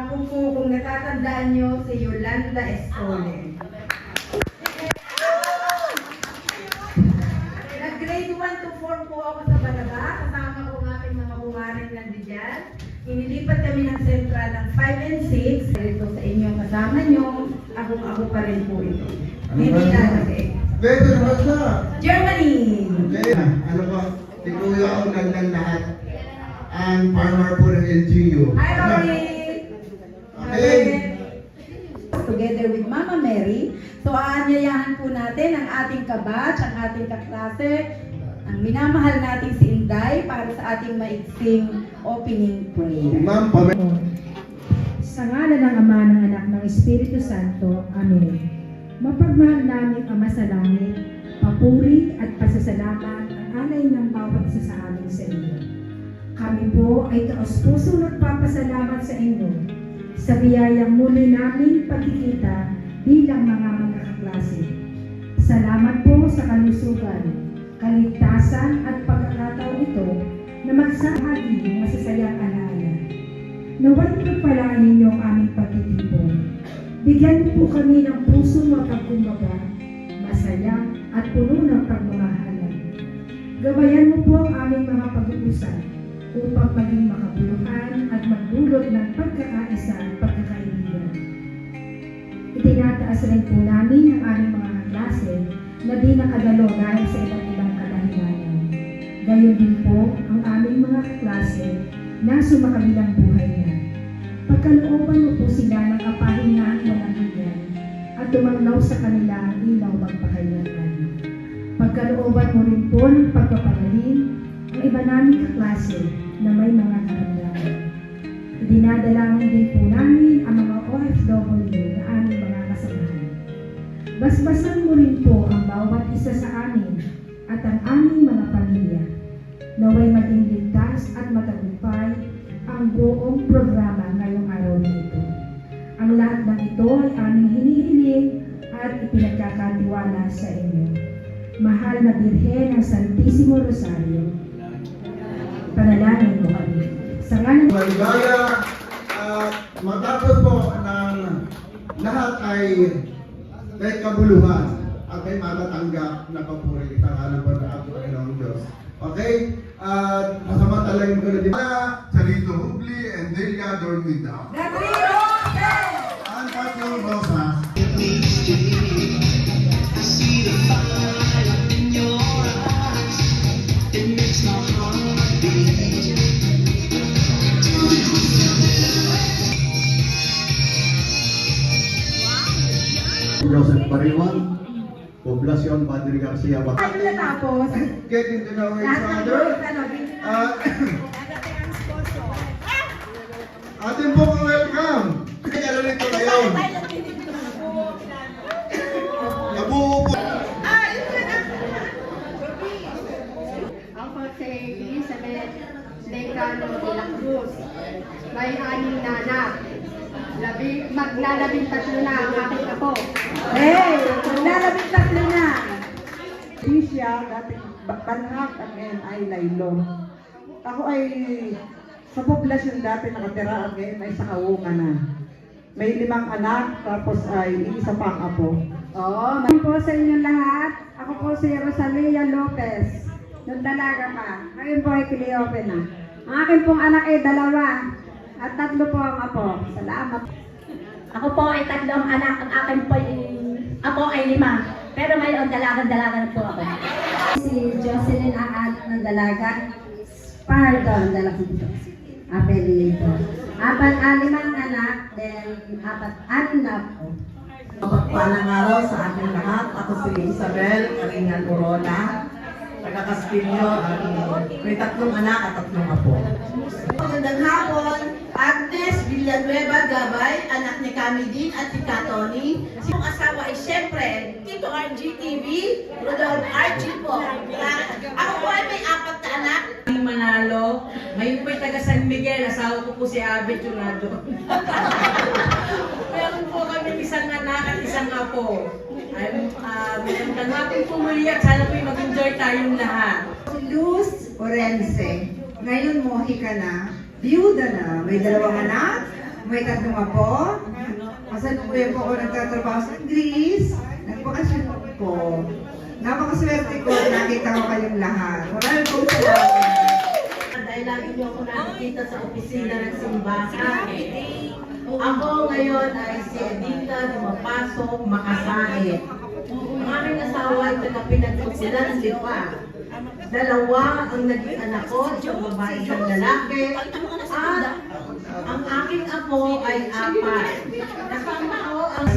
Ako po, kung natatandaan nyo, si Yolanda Estole. Nag-grade 1 to 4 po ako sa Balaga. Kasama ko ng aking mga bumaring nandiyan. Inilipat kami ng Central ng 5 and 6. Ito sa inyo, kasama nyo. Ako pa rin po ito. Hindi na kasi. Beto naman sa Germany! Okay. Ano ba? Tikuya ako ng lahat. Ang partner po ng LGU. Hi, Rory! Okay. Together with Mama Mary. So, aanyayahan po natin ang ating kabatch, ang ating kaklase, ang minamahal nating si Inday para sa ating maiksing opening prayer. Ma'am, Sa ngalan ng Ama, ng Anak, ng Espiritu Santo. Amen. Mapagmahal namin Ama sa langit, papuri at pasasalamat ang alay ng bawat isa sa amin sa inyo. Kami po ay taos-puso nagpapasalamat sa inyo sa biyayang muli namin pagkikita bilang mga magkakaklase. Salamat po sa kalusugan, kaligtasan at pagkakataon ito na magsahagi ng masasayang alaala. Naway pagpalaan ninyo ang aming pagtitipon. Bigyan po kami ng pusong mapagkumbaga, masaya at puno ng pagmamahalan. Gabayan mo po ang aming mga pag-uusap upang maging makabuluhan at magdulot ng pagkakaisa at pagkakaibigan. Itinataas rin po namin ang aming mga kaklase na di nakadalo dahil sa iba't ibang kadahilanan. Gayon din po ang aming mga kaklase na sumakabilang buhay na. Pagkalooban mo po sila ng kapahingahan walang hanggan at tumanglaw sa kanila ang ilaw magpakailanman. Pagkalooban mo rin po ng pagpapagaling ang iba naming kaklase na may mga karamdaman. Idinadalangin din po namin ang mga OFW na aming mga kasamahan. Basbasan mo rin po ang bawat isa sa amin at ang aming mga pamilya. Naway maging ligtas at matagumpay ang buong programa ngayong araw na ito. Ang lahat ng ito ay aming hinihiling at ipinagkakatiwala sa inyo. Mahal na Birhen ng Santissimo Rosario, panalangin mo kami. Sa ngalan maligaya at matapos po ng lahat ay may kabuluhan at may matatanggap na papuri itangalan po ng ating Panginoong Diyos. Okay? At masamantalayin ko na din. Salito Hubli and Delia Dormida. Ang tatlong rosas. Joseph Bariwan, Poblacion Padre Garcia. Ano natapos? Getting to know each other. Atin po ang welcome. Kaya rin ito ngayon. Nabuo po. Ako si Elizabeth Decano de la Cruz. May aning na anak. Maglalabing tatlo na ang aking apo. Hey! Lalabing tatlo na! Tisha, dating Banhak at ngayon ay Laylo. Ako ay sa poblasyon dati nakatira at ngayon ay sa Kawungan na. May 5 anak, tapos ay isa pang apo. Magandang po sa inyong lahat. Ako po si Rosalia Lopez. Nung dalaga pa. Ngayon po ay Cleope na. Ang akin pong anak ay 2. At 3 po ang apo. Salamat. Ako po ay 3 anak. Ang akin po ako ay 5. Pero ngayon, dalaga na po ako. Si Jocelyn Aad ng dalaga. Pardon, dalaga. Apelito. 5 anak. Then 6 na po. Mapagpalang araw sa ating lahat. Ako si Isabel Karingan Urona. Taga-Caspillo. May 3 anak at 3 apo. Magandang hapon, Agnes Villanueva Gabay, anak ni Kami din at si Katoni. Ang asawa ay siyempre, Tito RG TV, Rodolph RG po. Ako po ay may 4 na anak. Manalo, ngayon po'y taga San Miguel, asawa ko po si Abet Junado. Meron po kami 1 anak at 1 apo. Magandang hapon po muli at sana po'y mag-enjoy tayong lahat. Luz Orense. Ngayon mohi ka na, biyuda na, may 2 anak, may tatlong apo. Kasalukuyan po ako nagtatrabaho sa Greece. Nagbakasyon ko. Napakaswerte ko, nakita ko kayong lahat. Maraming po salamat. Dahil lagi niyo ako nakikita sa opisina ng simbahan. Ako ngayon ay si Edita, lumapasok, makasahit. Ang aming asawa ay taga-pinagtuksilan ng lipa. Dalawa ang naging anak ko, isang babae, isang lalaki. At ang aking apo ay 4. Kasama ko ang...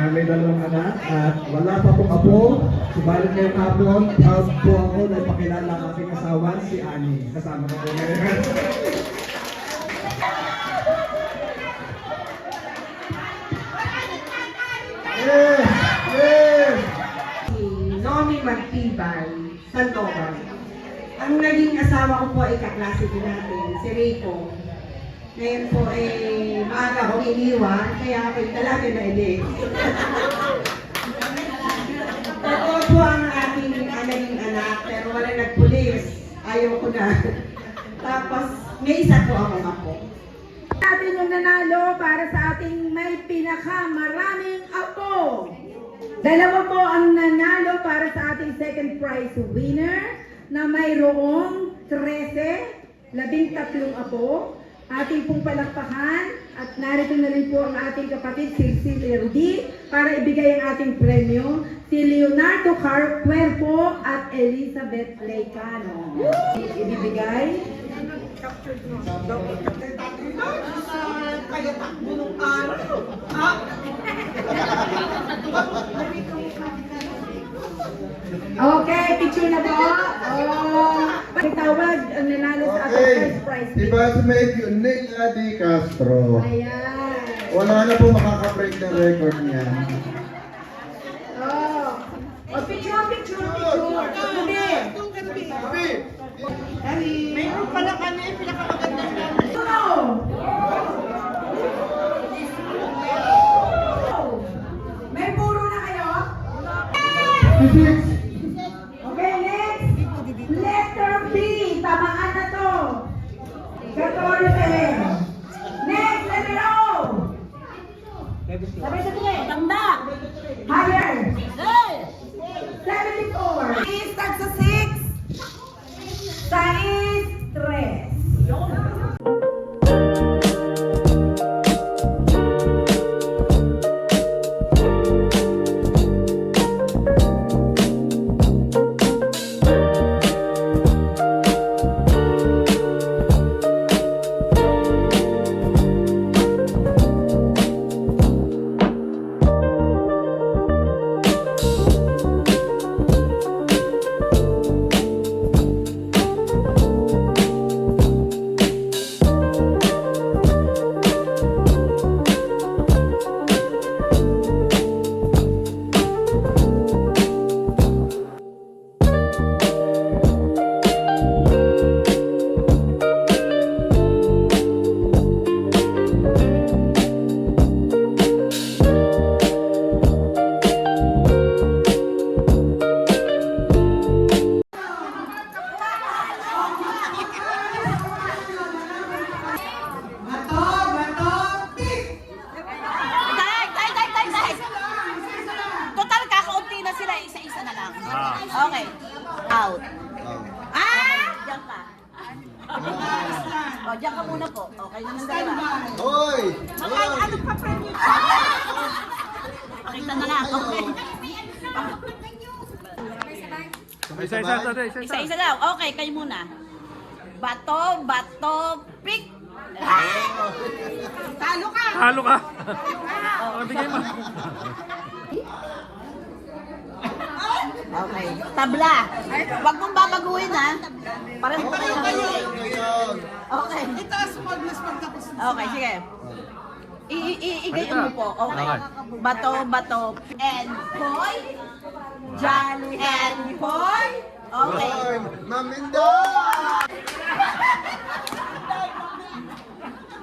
May dalawang anak at wala pa pong apo. Subalit ngayong hapon, proud po ako na ipakilala ang aking asawa, si Annie. Kasama ko po ngayon. Si Nomi Magtibay, Sandoval. Ang naging asawa ko po ay kaklase din natin, si Rico. Ngayon po ay maaga akong iniwan, kaya ako'y talaga na ilig. Totoo po ang aking naging anak, pero wala nagpulis. Ayaw ko na. Tapos, may isa po akong apo. Natin yung nanalo para sa ating may pinakamaraming apo. Dalawa po ang nanalo para sa ating second prize winner na mayroong 13 apo. Ating pong palakpakan at narito na rin po ang ating kapatid si Rudy para ibigay ang ating premyo, si Leonardo Cuerpo at Elizabeth Leicano. Ibibigay. Kaya takbo nung araw. Okay, picture na po. Tawag ang nanalo sa ating Okay. first prize. Si Basmate Nelia Di Castro. Ayan. Wala na po makaka-break ng record niya. Oh. Oh, picture. Dali. Mayroon pala kami, pinakamagandang May puro na kayo? Okay, next. Letter B. Tamaan na to. 14. Next, letter O. Sabay-sabay. Tanda! Higher. Hey! 74. Is tag sa 6. Sais 3. Total, kakaunti na sila. Isa-isa na lang. Okay. Out. Diyan ka. O, diyan ka muna po. Okay na ng dalawa. Hoy! Ano pa premyo? Pakita na lang. Okay. Isa-isa daw. Okay, kayo muna. Bato, pick. Talo ka! Bigay mo. Okay. Tabla. Huwag mong babaguhin, ha? Parang Okay. Itaas mo, mas pagtapos. Okay, sige. Igayon mo po. Okay. Bato, and boy. Jolly and boy. Okay. Hoy! Mamindo!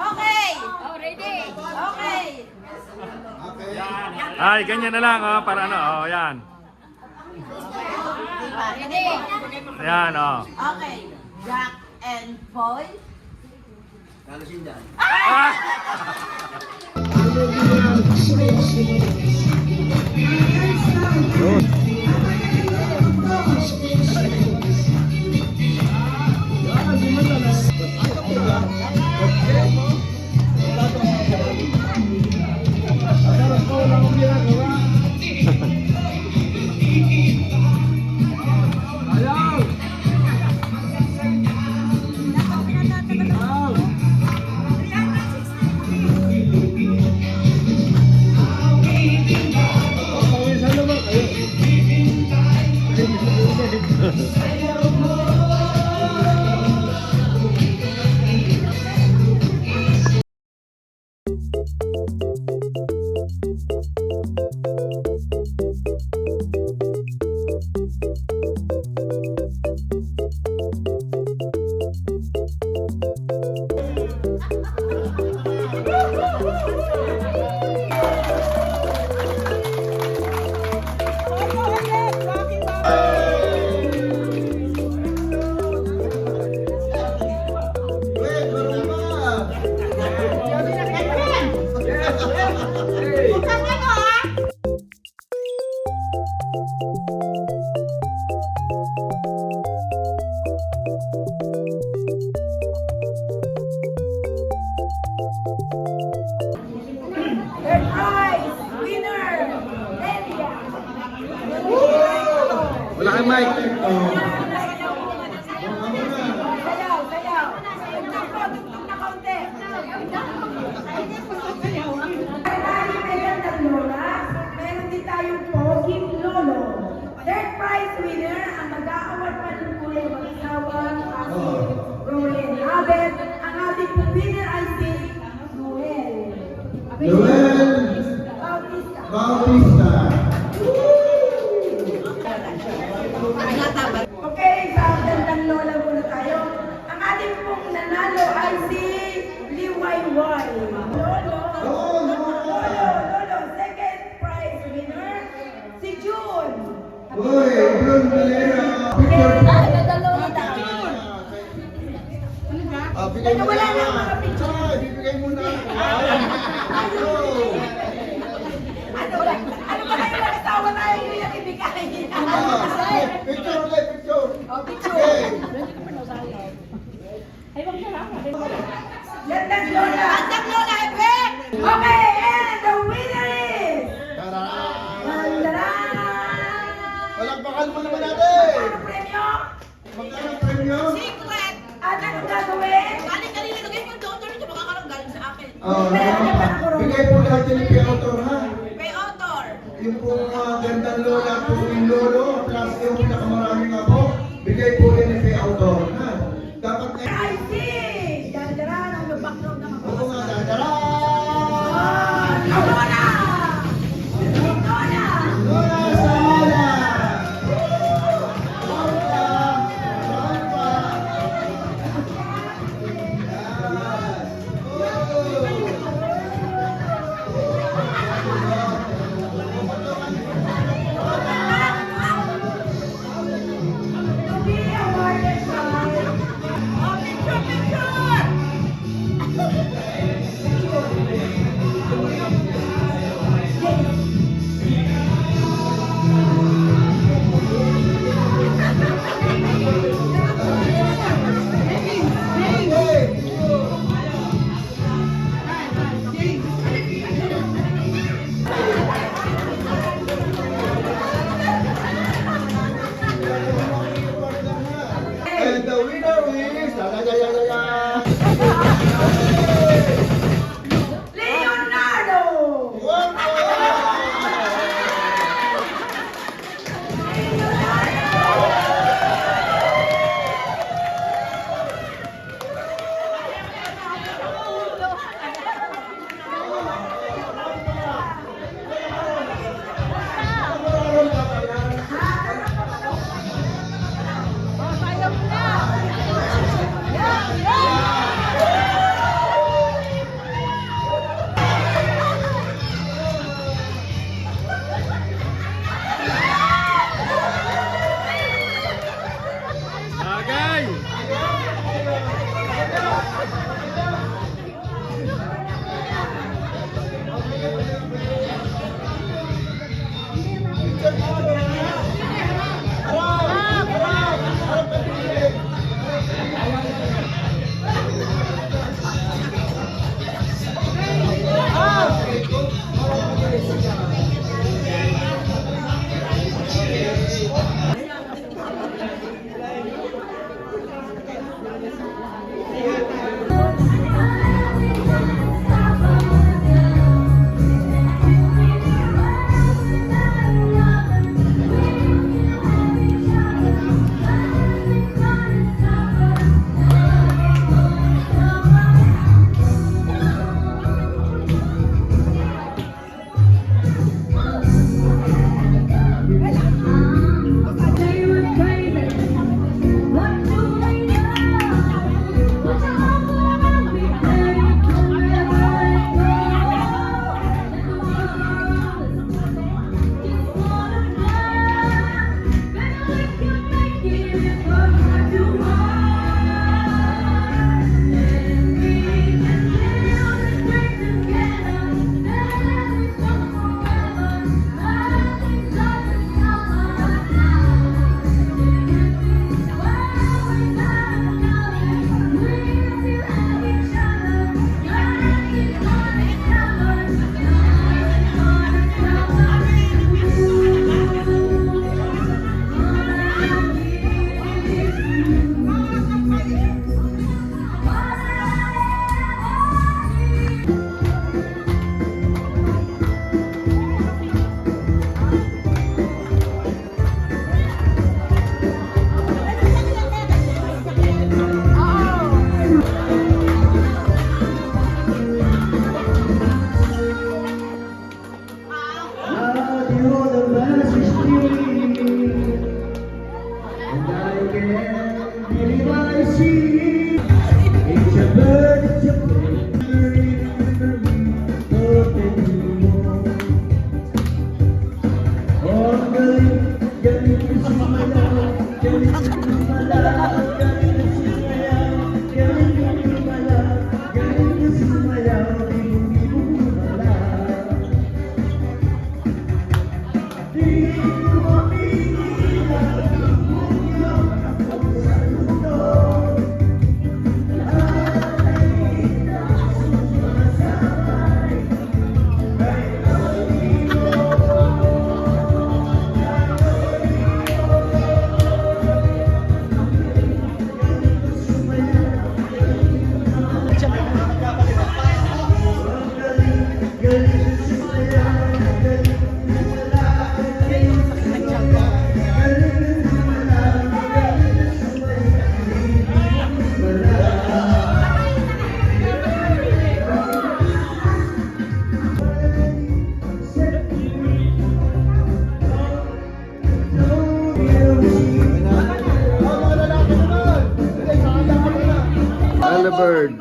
Okay. Ready. Okay. Okay. Ay, ganyan na lang, oh, para ano, oh, yan. Ready. Yan, oh. Okay. Jack and boy. Third prize, winner, Elia. Wala kang mic. Sayaw, sayaw. Tugtog na kaunti. Meron din tayong Poging Lolo. Third prize winner, ang mag-aaward pa rin po yung mag-asawang Roel Abed. Ang ating po winner ay si Noel. Noel Bautista. Bautista. Okay, sa gandang lola muna tayo. Ang ating pong nanalo ay si Liwayway. Lolo. Lolo. Second prize winner, si June. Uy, Jun Valera. Bigay mo Wala na. na mga picture. Bibigay mo na. Ano ba kayo nag-asawa tayo yung ibigay? Picture ulit, picture. Picture. Gandang lola. Gandang lola, effect. Okay, and the winner is... Palakpakan mo naman natin. Ano premyo? Magkano ang premyo? Secret! At anong gagawin? Galing-galing lagay mo doon, doon, baka karang galing sa akin. Bigay po lahat yan kay author, ha? Kay author. Yung pong gandang lola po yung lolo, plus yung pinakamaraming apo, bigay po yan kay author, ha? Dapat na... I see! Dandaran ang background ng mga Oo nga, dadara! Lola! Lola! Lola sa lola! Lola! Lola! To be awarded by... And the winner is... Leonardo! Wow! the bird.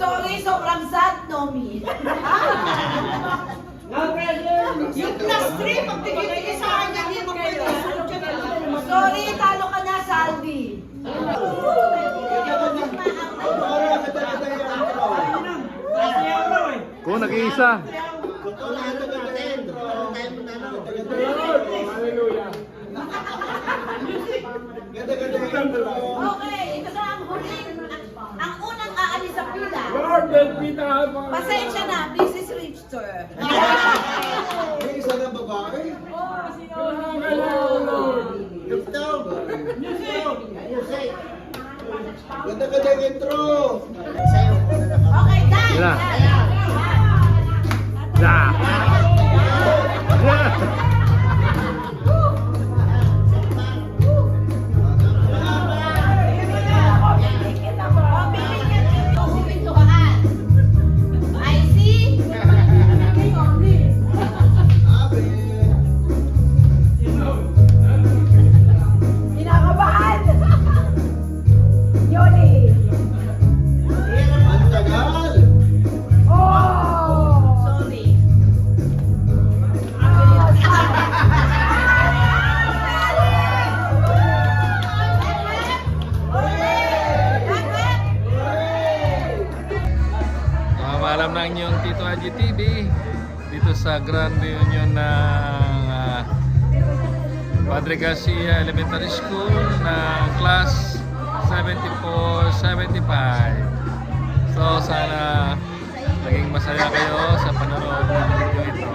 Sorry, sobrang sad, Nomi. Yung plus 3, pag tigil-tigil sa akin, hindi mo pwede. Sorry, talo ka na, Salvi. Kung nag-iisa. Okay, ito na ang huling, ang unang aalis sa pila. Pasensya na, this is Richter. May isa na babae. Ganda-ganda yung intro. Okay, done. Yan na. Yeah. Yeah. I see. Kinakabahan! Yoli! Ang tagal. Oh! Sorry. Maalam na inyong Tito Haji TV dito sa Grand Reunion ng Padre Garcia Elementary School ng class 74-75. So sana naging masaya kayo sa panonood ng video ito.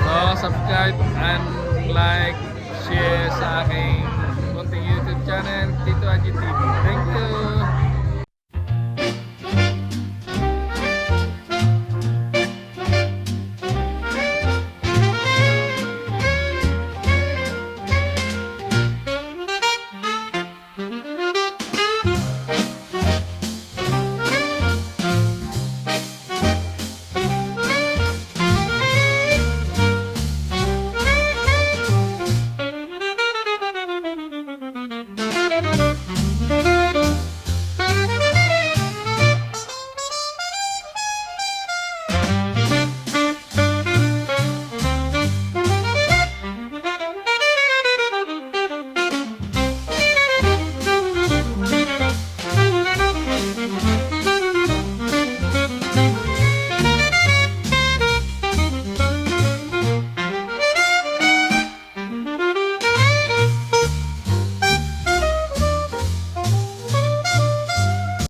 So subscribe and like, share sa aking konting YouTube channel Tito Haji TV.